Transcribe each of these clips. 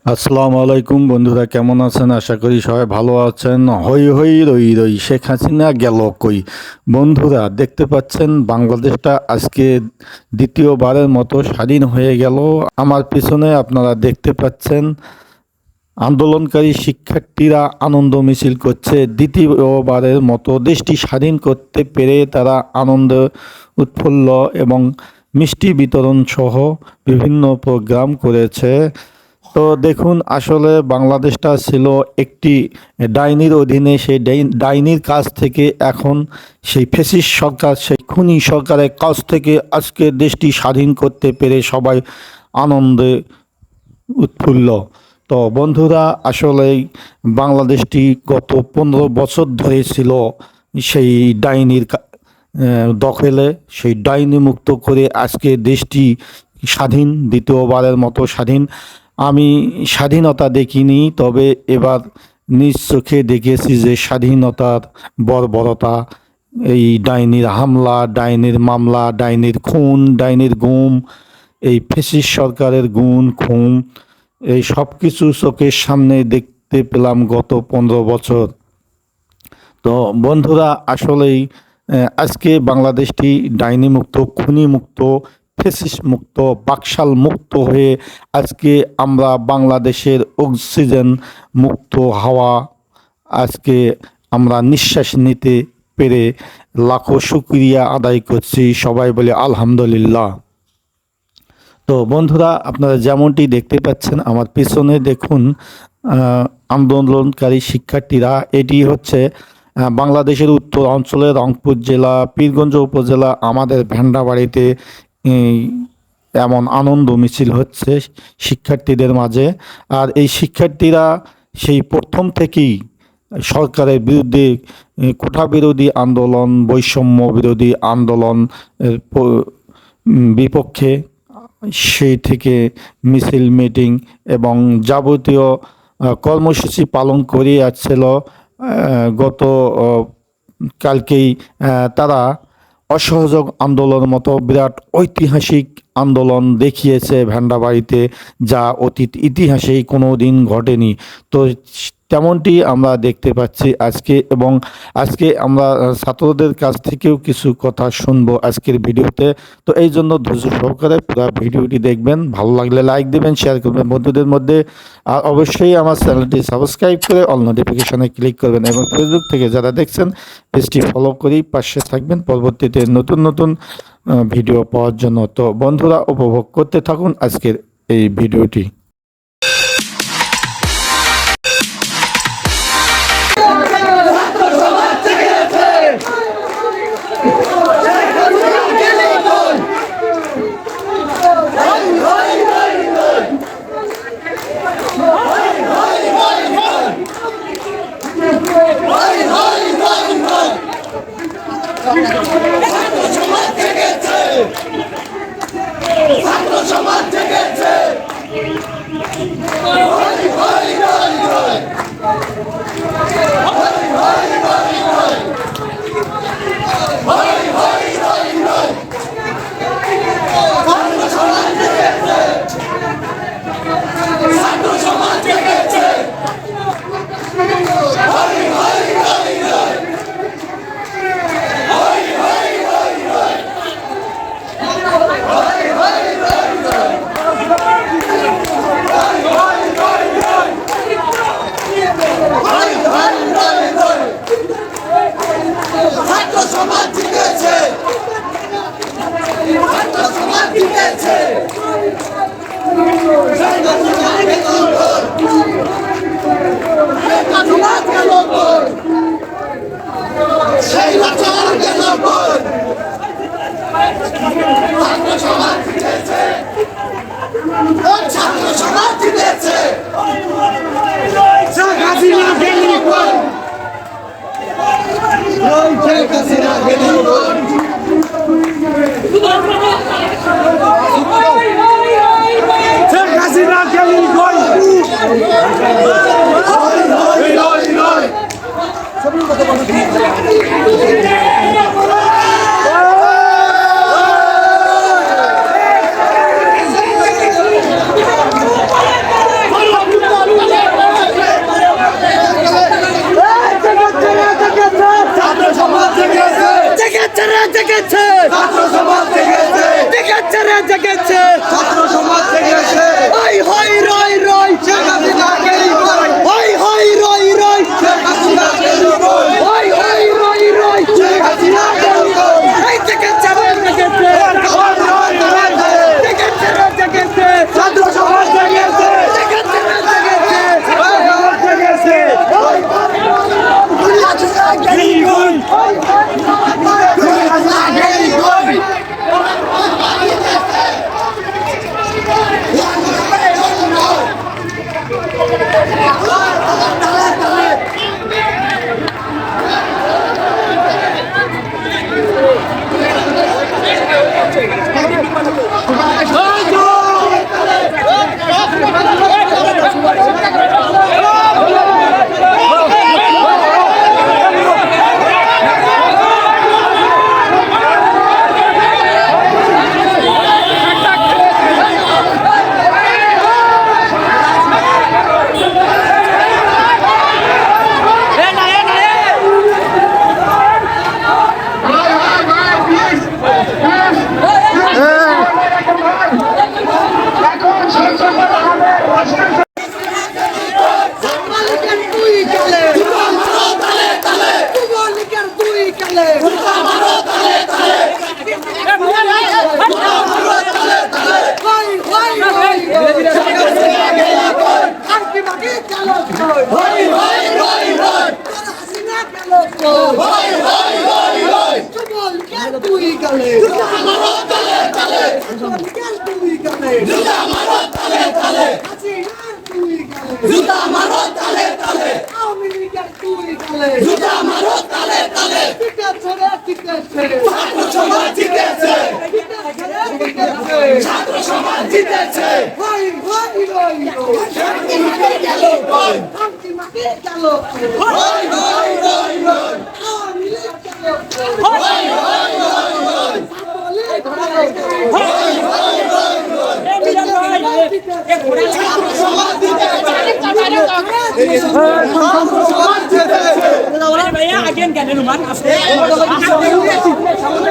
আসসালামু আলাইকুম বন্ধুরা, কেমন আছেন? আশা করি সবাই ভালো আছেন। হই হই রই রই, শেখ হাসিনা গেল কই? বন্ধুরা, দেখতে পাচ্ছেন বাংলাদেশটা আজকে দ্বিতীয়বারের মতো স্বাধীন হয়ে গেল। আমার পিছনে আপনারা দেখতে পাচ্ছেন আন্দোলনকারী শিক্ষার্থীরা আনন্দ মিছিল করছে। দ্বিতীয়বারের মতো দেশটি স্বাধীন করতে পেরে তারা আনন্দ উৎফুল্ল এবং মিষ্টি বিতরণ সহ বিভিন্ন প্রোগ্রাম করেছে। তো দেখুন, আসলে বাংলাদেশটা ছিল একটি ডাইনির অধীনে। সেই ডাইনির কাছ থেকে এখন সেই ফ্যাসিস্ট সরকার, সেই খুনি সরকারের কাছ থেকে আজকে দেশটি স্বাধীন করতে পেরে সবাই আনন্দে উৎফুল্ল। তো বন্ধুরা, আসলেই বাংলাদেশটি গত 15 বছর ধরে ছিল সেই ডাইনির দখলে। সেই ডাইনি মুক্ত করে আজকে দেশটি স্বাধীন, দ্বিতীয়বারের মতো স্বাধীন। আমি স্বাধীনতা দেখিনি, তবে এবার নিজ চোখে দেখেছি যে স্বাধীনতার বর্বরতা। এই ডাইনির হামলা, ডাইনির মামলা, ডাইনির খুন, ডাইনির গুম, এই ফ্যাসিস্ট সরকারের খুন, এই সব কিছু চোখের সামনে দেখতে পেলাম গত 15 বছর। তো বন্ধুরা, আসলেই আজকে বাংলাদেশটি ডাইনি মুক্ত, খুনি মুক্ত, ফ্যাসিস্ট মুক্ত, বাকশাল মুক্ত হয়ে আজকে আমরা বাংলাদেশের অক্সিজেন মুক্ত হাওয়া আজকে আমরা নিঃশ্বাস নিতে পেরে লাখো শুকরিয়া আদায় করছি। সবাই বলে আলহামদুলিল্লাহ। তো বন্ধুরা, আপনারা যেমনটি দেখতে পাচ্ছেন আমার পিছনে দেখুন, আন্দোলনকারী শিক্ষার্থীরা, এটি হচ্ছে বাংলাদেশের উত্তর অঞ্চলের রংপুর জেলা পীরগঞ্জ উপজেলা আমাদের ভেন্ডাবাড়িতে এমন আনন্দ মিছিল হচ্ছে শিক্ষার্থীদের মাঝে। আর এই শিক্ষার্থীরা সেই প্রথম থেকেই সরকারের বিরুদ্ধে কোটা বিরোধী আন্দোলন, বৈষম্য বিরোধী আন্দোলন বিপক্ষে সেই থেকে মিছিল, মিটিং এবং যাবতীয় কর্মসূচি পালন করে আসছিল। গত কালকেই তারা অসহযোগ আন্দোলনের মতো বিরাট ঐতিহাসিক আন্দোলন দেখিয়েছে ভেন্ডাবাড়িতে, যা অতীত ইতিহাসেই কোনো দিন ঘটেনি। তো তেমনটি আমরা দেখতে পাচ্ছি আজকে, এবং আজকে আমরা ছাত্রদের কাছ থেকেও কিছু কথা শুনবো আজকের ভিডিওতে। তো এই জন্য ধৈর্য সহকারে পুরো ভিডিওটি দেখবেন, ভালো লাগলে লাইক দেবেন, শেয়ার করবেন বন্ধুদের মধ্যে। আর অবশ্যই আমার চ্যানেলটি সাবস্ক্রাইব করে অল নোটিফিকেশনে ক্লিক করবেন, এবং ফেসবুক থেকে যারা দেখছেন পেজটি ফলো করেই পাশে থাকবেন পরবর্তীতে নতুন নতুন ভিডিও পাওয়ার জন্য। তো বন্ধুরা, উপভোগ করতে থাকুন আজকের এই ভিডিওটি।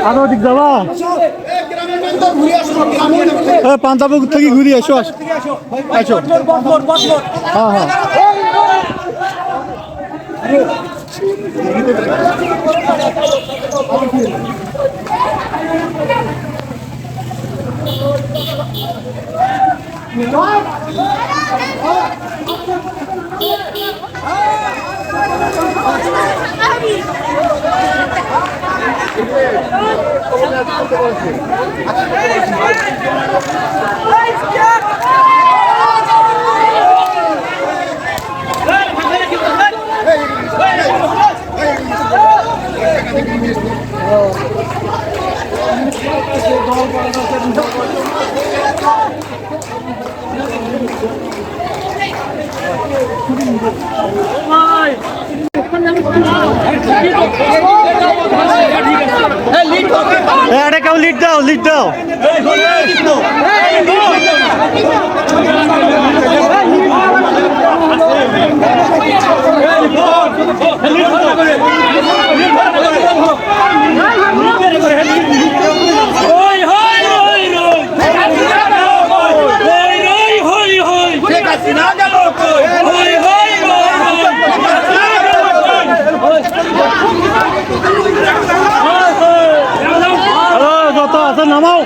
আরো দিক যাবা পাঞ্জাব থেকে ঘুরে আসো আসো হ্যাঁ হ্যাঁ এটা কেউ লিড দাও যত আছে নামাও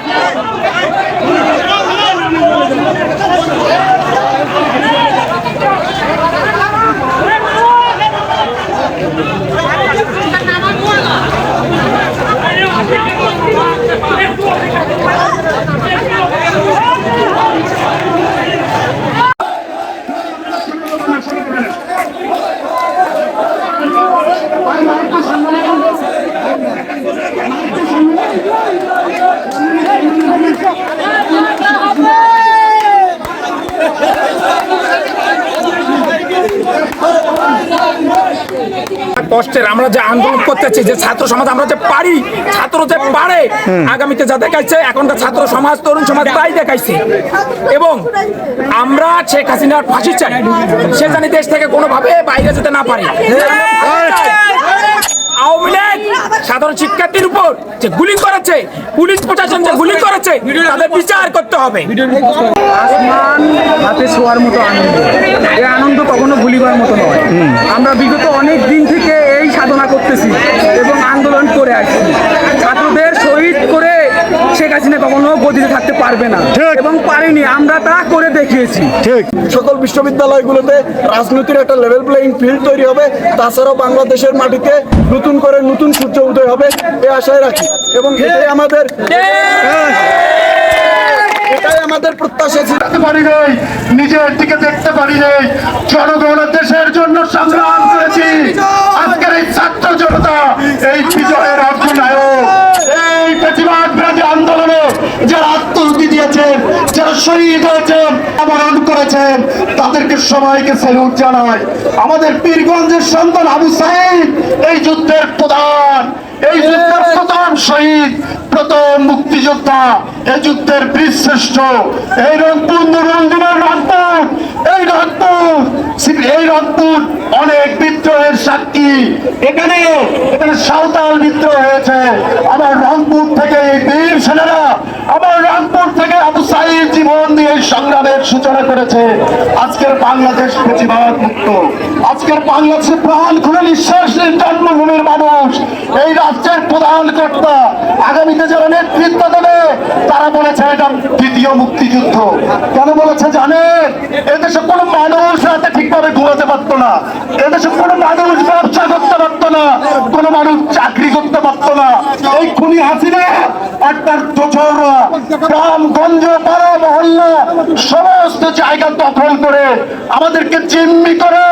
কষ্টের আমরা যে আন্দোলন করতেছি, যে ছাত্র সমাজ আমরা যে পারি, ছাত্র যে পারে, আগামীতে যা দেখাইছে এখনকার ছাত্র সমাজ, তরুণ সমাজ তাই দেখাইছে। এবং আমরা শেখ হাসিনার ফাঁসি চাই, সে জানি দেশ থেকে কোনোভাবে বাইরে যেতে না পারে। আওয়ামী লীগ সাধারণ শিক্ষার্থীর উপর যে গুলি করেছে, পুলিশ প্রশাসন যে গুলি করেছে, তাদের বিচার করতে হবে। আসমান হাতে ছোঁয়ার মতো আনন্দ, এই আনন্দ কখনো ভুলিবার মতো নয়। আমরা বিগত অনেক দিন থেকে এই সাধনা করতেছি এবং আন্দোলন করে আসছি। ছাত্রদের শহীদ করে শেখ হাসিনা কখনো গদিতে থাকতে পারবে না এবং পারেনি, আমরা তা করে দেখিয়েছি। ঠিক সকল বিশ্ববিদ্যালয়গুলোতে রাজনীতির একটা লেভেল প্লেইং ফিল্ড তৈরি হবে। তাছাড়াও বাংলাদেশের মাটিতে নতুন করে নতুন সূর্য উদয় হবে এই আশায় রাখি এবং এটাই আমাদের প্রত্যাশা ছিল। পারি নাই, নিজের দিকে দেখতে পারি নাই, জনগণ দেশের জন্য সংগ্রাম করেছি। আজকের এই ছাত্র জনতা এই বিজয়ের অর্থনায়ক, এই প্রতিবাদ বিরোধী আন্দোলনে যারা আত্মহুতি দিয়েছেন, যারা শহীদ হয়েছেন, আমরণ করেছেন, তাদেরকে সবাইকে স্যালুট জানাই। আমাদের পীরগঞ্জের সন্তান আবু সাইদ এই যুদ্ধের প্রধান, এই যুদ্ধের প্রথম শহীদ, প্রথম মুক্তিযোদ্ধা, এই যুদ্ধের বীরশ্রেষ্ঠ। এই রংপুর অনেক বিদ্রোহের সাক্ষী। এখানে সাঁওতাল বিদ্রোহ হয়েছে। আমার রংপুর থেকে এই বীর সেনারা, আমার রংপুর থেকে আবু সাইদ জীবন দিয়ে সংগ্রামের সূচনা করেছে। আজকের বাংলাদেশ প্রতিবাদ মুক্ত, আজকের বাংলাদেশে প্রাণ খুলে নিঃশ্বাস জন্মভূমির মানুষ, এই রাজ্যের প্রধান কর্তা, আগামীতে যারা নেতৃত্ব দেবে তারা বলেছে এটা দ্বিতীয় মুক্তিযুদ্ধ। কেন বলেছে জানেন? এদেশে কোনো মানুষ রাতে ঠিকভাবে ঘুমাতে পারতো না, এদেশে কোনো মানুষ ব্যবসা করতে পারতো না, কোনো মানুষ চাকরি করতে পারতো না। এই খুনি হাসিনা আর তার দোসররা গ্রামগঞ্জ পাড়া মহল্লা সমস্ত জায়গা দখল করে আমাদেরকে জিম্মি করে,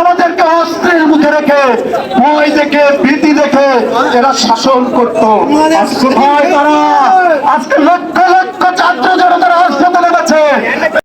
আমাদেরকে অস্ত্রের মুখে রেখে, ভয় দেখে, ভীতি দেখে এরা শাসন করত। আজকে ভাই তারা